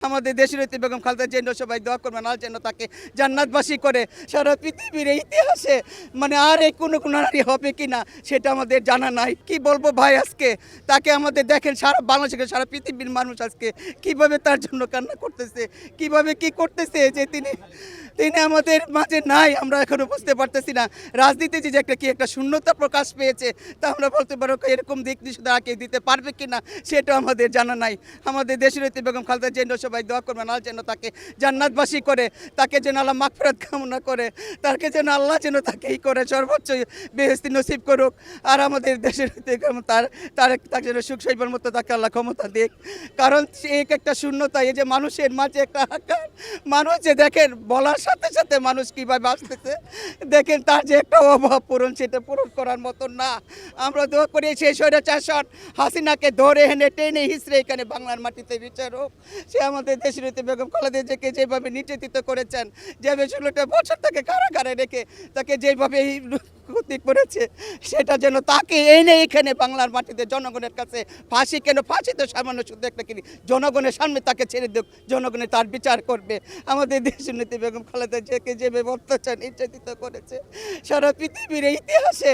আমাদের দেশনেত্রী বেগম খালেদা জিয়ার সবাই দোয়া করবেন আল্লাহ যেন তাকে জান্নাতবাসী করে। সারা পৃথিবীর ইতিহাসে আর এই কোনো নারী হবে কি না সেটা আমাদের জানা নাই। কি বলবো ভাই, আজকে তাকে আমাদের দেখেন সারা বাংলাদেশের সারা পৃথিবীর মানুষ আজকে কিভাবে তার জন্য কান্না করতেছে, কিভাবে কি করতেছে যে তিনি আমাদের মাঝে নাই। আমরা এখনো বুঝতে পারতেছি না রাজনীতিতে যে একটা শূন্যতা প্রকাশ পেয়েছে, তা আমরা বলতে পারো এরকম দিক নির্দেশনা আগে দিতে পারবে কি না সেটা আমাদের জানা নাই। আমাদের দেশনেত্রী বেগম খালেদা জিয়ার সবাই দোয়া করবেন আল্লাহ যেন তাকে জান্নাতবাসী করে, তাকে যেন আল্লাহ মাগফিরাত কামনা করে, তাকে যেন আল্লাহ যেন তাকেই করে সর্বোচ্চ বেহেশতি নসিব করুক। আর আমাদের দেশের তার যেন সুখ সইবার মতো তাকে আল্লাহ ক্ষমতা দিক। কারণ একটা শূন্যতা, এই যে মানুষের মাঝে একটা হাহাকার, মানুষ যে দেখেন বলার সাথে সাথে মানুষ কীভাবে আসতেছে, দেখেন তার যে একটা অভাব পূরণ, সেটা পূরণ করার মতো না। আমরা দোয়া করি সেই স্বৈরাচার হাসিনাকে ধরে এনে টেনে হিসড়ে এখানে বাংলার মাটিতে বিচার হোক। সে আমাদের দেশনেত্রী বেগম খালেদা জিয়াকে যেভাবে নির্যাতিত করেছেন, যেভাবে 16টা বছর তাকে কারাগারে রেখে তাকে যেভাবে ক্ষতি করেছে, সেটা যেন তাকে এনে এখানে বাংলার মাটিতে জনগণের কাছে ফাঁসি, কেন ফাঁসি তো সামান্য শুধু একটা কিনি, জনগণের সামনে তাকে ছেড়ে দেখ, জনগণে তার বিচার করবে। আমাদের দেশনেত্রী বেগম খালেদা জিয়াকে যেভাবে অত্যাচার নির্যাতিত করেছে, সারা পৃথিবীর ইতিহাসে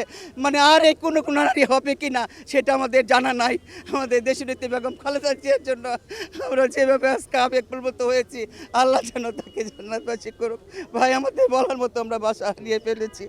আর এই কোনো নারী হবে কি না সেটা আমাদের জানা নাই। আমাদের দেশনেত্রী বেগম খালেদা জিয়ার জন্য আমরা যেভাবে আজকে আবেগপ্রবণ হয়েছি, আল্লাহ যেন তাকে জান্নাতবাসী করুক। ভাই, আমাদের বলার মতো আমরা ভাষা হারিয়ে ফেলেছি।